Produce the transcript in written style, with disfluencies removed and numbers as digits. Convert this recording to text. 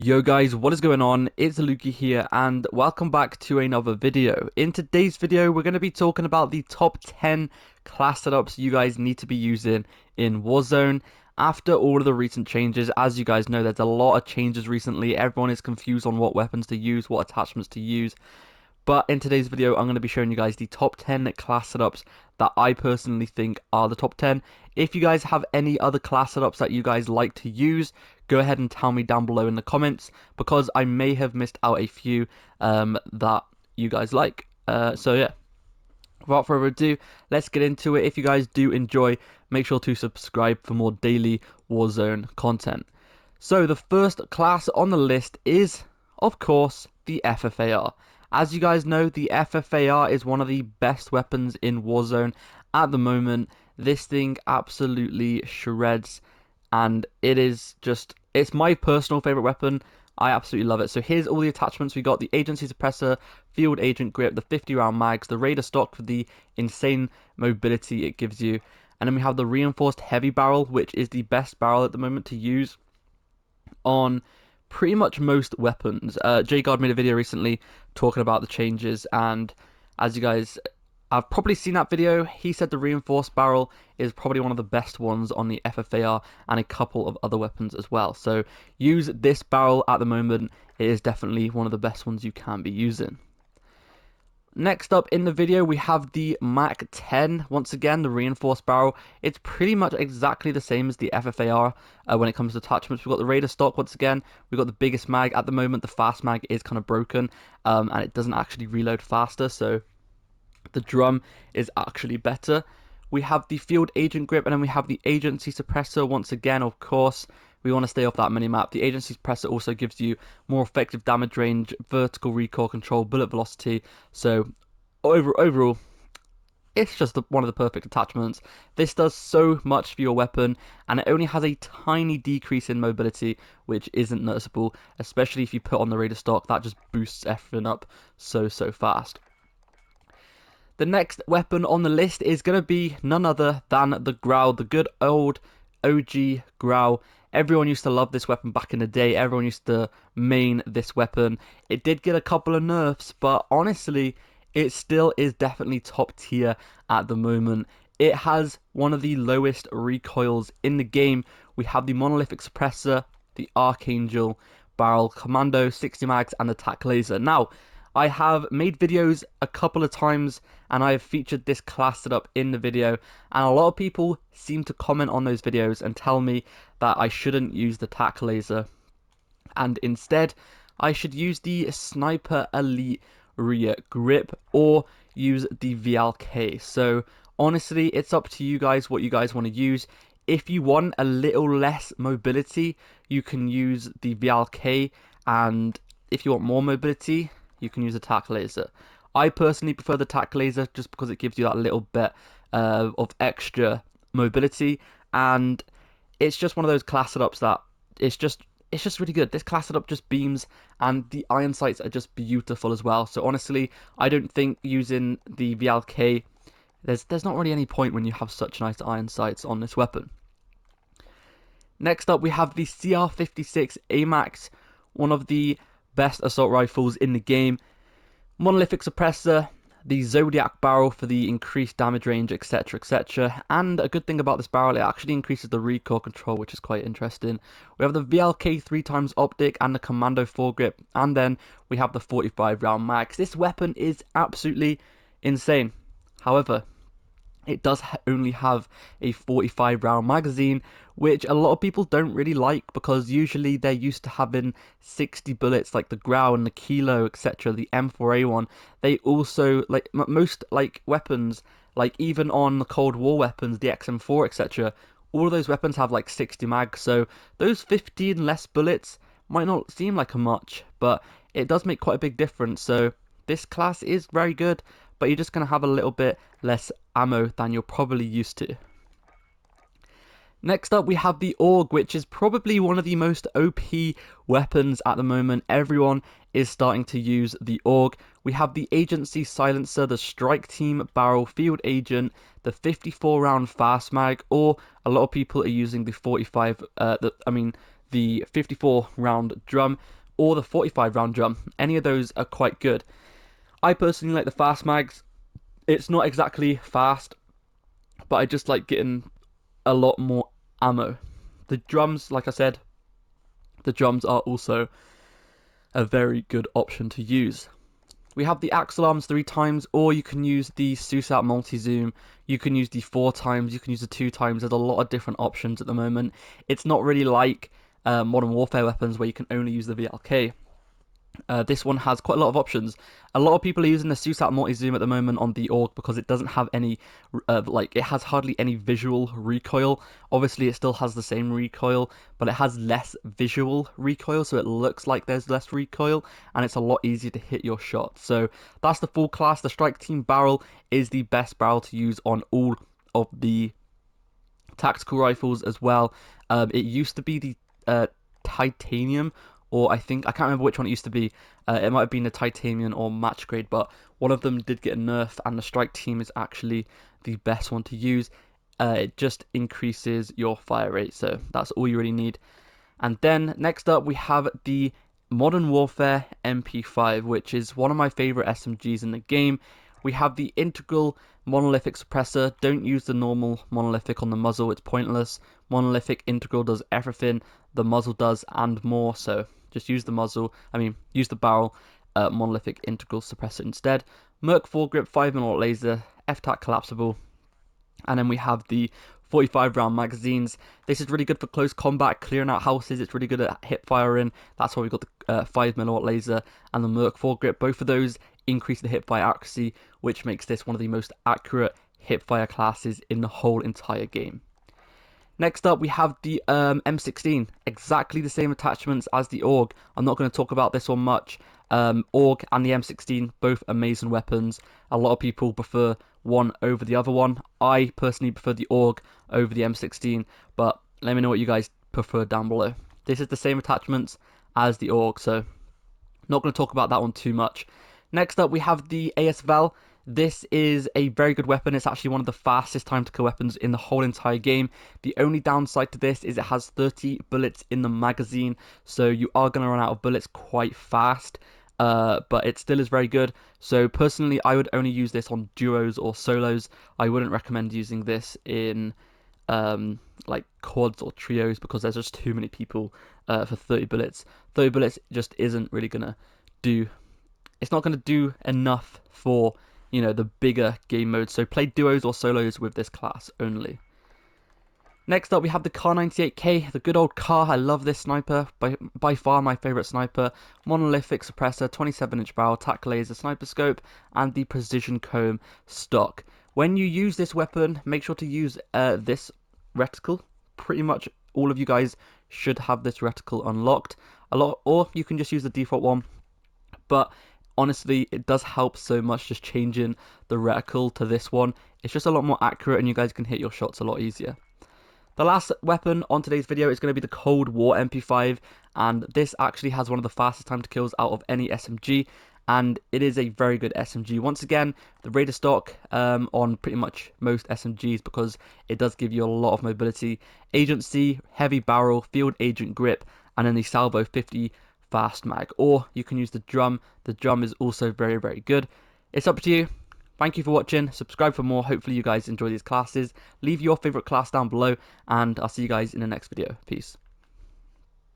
Yo guys, what is going on? It's Lukey here and welcome back to another video. In today's video, we're going to be talking about the top 10 class setups you guys need to be using in Warzone. After all of the recent changes, as you guys know, there's a lot of changes recently. Everyone is confused on what weapons to use, what attachments to use. But in today's video, I'm going to be showing you guys the top 10 class setups that I personally think are the top 10. If you guys have any other class setups that you guys like to use, go ahead and tell me down below in the comments, because I may have missed out a few that you guys like. So yeah, without further ado, let's get into it. If you guys do enjoy, make sure to subscribe for more daily Warzone content. So the first class on the list is, of course, the FFAR. As you guys know, the FFAR is one of the best weapons in Warzone at the moment. This thing absolutely shreds, and it's my personal favorite weapon. I absolutely love it. So here's all the attachments. We got the agency suppressor, field agent grip, the 50 round mags, the raider stock for the insane mobility it gives you, and then we have the reinforced heavy barrel, which is the best barrel at the moment to use on pretty much most weapons. J-Guard made a video recently talking about the changes, and as you guys have probably seen that video, he said the reinforced barrel is probably one of the best ones on the FFAR and a couple of other weapons as well. So use this barrel at the moment. It is definitely one of the best ones you can be using. Next up in the video, we have the MAC 10. Once again, the reinforced barrel. It's pretty much exactly the same as the FFAR when it comes to attachments. We've got the raider stock once again. We've got the biggest mag. At the moment, the fast mag is kind of broken and it doesn't actually reload faster, so the drum is actually better. We have the field agent grip, and then we have the agency suppressor. Once again, of course, we want to stay off that minimap. The agency suppressor also gives you more effective damage range, vertical recoil control, bullet velocity. So overall, it's just one of the perfect attachments. This does so much for your weapon, and it only has a tiny decrease in mobility, which isn't noticeable, especially if you put on the raider stock. That just boosts everything up so fast. The next weapon on the list is going to be none other than the GRAU, the good old OG GRAU. Everyone used to love this weapon back in the day. Everyone used to main this weapon. It did get a couple of nerfs, but honestly, it still is definitely top tier at the moment. It has one of the lowest recoils in the game. We have the monolithic suppressor, the Archangel barrel, commando, 60 mags, and the tac laser. Now, I have made videos a couple of times and I have featured this class setup in the video, and a lot of people seem to comment on those videos and tell me that I shouldn't use the tac laser and instead I should use the sniper elite rear grip or use the VLK. So honestly, it's up to you guys what you guys want to use. If you want a little less mobility, you can use the VLK, and if you want more mobility, you can use a tac laser. I personally prefer the tac laser just because it gives you that little bit of extra mobility, and it's just one of those class setups that it's just really good. This class setup just beams, and the iron sights are just beautiful as well. So honestly, I don't think using the VLK, there's not really any point when you have such nice iron sights on this weapon. Next up, we have the CR56 AMAX, one of the best assault rifles in the game. Monolithic suppressor, the Zodiac barrel for the increased damage range, etc. And a good thing about this barrel, it actually increases the recoil control, which is quite interesting. We have the VLK 3x optic and the commando foregrip, and then we have the 45 round mags. This weapon is absolutely insane. However, it does only have a 45 round magazine, which a lot of people don't really like because usually they're used to having 60 bullets like the GRAU and the Kilo, etc. The M4A1. They also, like most like weapons, like even on the Cold War weapons, the XM4, etc. All of those weapons have like 60 mags, so those 15 less bullets might not seem like a much, but it does make quite a big difference. So this class is very good, but you're just going to have a little bit less ammo than you're probably used to. Next up, we have the AUG, which is probably one of the most OP weapons at the moment. Everyone is starting to use the AUG. We have the agency silencer, the strike team barrel, field agent, the 54 round fast mag, or a lot of people are using the 45, the 54 round drum or the 45 round drum. Any of those are quite good. I personally like the fast mags. It's not exactly fast, but I just like getting a lot more ammo. The drums, like I said, the drums are also a very good option to use. We have the axle arms 3 times, or you can use the SUSAT multi-zoom, you can use the 4 times, you can use the 2 times. There's a lot of different options at the moment. It's not really like Modern Warfare weapons where you can only use the VLK. This one has quite a lot of options. A lot of people are using the SUSAT multi-zoom at the moment on the AUG because it doesn't have any, it has hardly any visual recoil. Obviously, it still has the same recoil, but it has less visual recoil, so it looks like there's less recoil, and it's a lot easier to hit your shot. So that's the full class. The Strike Team barrel is the best barrel to use on all of the tactical rifles as well. It used to be the titanium, or I can't remember which one it used to be. It might have been the titanium or match grade, but one of them did get a nerf, and the Strike Team is actually the best one to use. It just increases your fire rate, so that's all you really need. And then next up we have the Modern Warfare MP5, which is one of my favorite SMGs in the game. We have the integral monolithic suppressor. Don't use the normal monolithic on the muzzle, it's pointless. Monolithic integral does everything the muzzle does and more, so just use the barrel monolithic integral suppressor instead. Merc foregrip 5mm laser, F-TAC collapsible, and then we have the 45 round magazines. This is really good for close combat, clearing out houses. It's really good at hip firing. That's why we've got the 5mm laser and the Merc foregrip. Both of those increase the hip fire accuracy, which makes this one of the most accurate hip fire classes in the whole entire game. Next up, we have the M16. Exactly the same attachments as the AUG. I'm not going to talk about this one much. AUG and the M16, both amazing weapons. A lot of people prefer one over the other one. I personally prefer the AUG over the M16, but let me know what you guys prefer down below. This is the same attachments as the AUG, so not going to talk about that one too much. Next up, we have the AS-VAL. This is a very good weapon. It's actually one of the fastest time to kill weapons in the whole entire game. The only downside to this is it has 30 bullets in the magazine, so you are going to run out of bullets quite fast, but it still is very good. So personally, I would only use this on duos or solos. I wouldn't recommend using this in like quads or trios because there's just too many people for 30 bullets. 30 bullets just isn't really going to do... It's not going to do enough for, you know, the bigger game modes, so play duos or solos with this class only. Next up, we have the Kar 98K, the good old Kar. I love this sniper, by far my favourite sniper. Monolithic suppressor, 27-inch barrel, tac laser, sniper scope, and the precision comb stock. When you use this weapon, make sure to use this reticle. Pretty much all of you guys should have this reticle unlocked. Or you can just use the default one, but honestly, it does help so much just changing the reticle to this one. It's just a lot more accurate and you guys can hit your shots a lot easier. The last weapon on today's video is going to be the Cold War MP5, and this actually has one of the fastest time to kills out of any SMG, and it is a very good SMG. Once again, the Raider stock on pretty much most SMGs because it does give you a lot of mobility. Agency, heavy barrel, field agent grip, and then the Salvo 50 fast mag, or you can use the drum. The drum is also very, very good. It's up to you. Thank you for watching. Subscribe for more. Hopefully you guys enjoy these classes. Leave your favorite class down below, and I'll see you guys in the next video. Peace.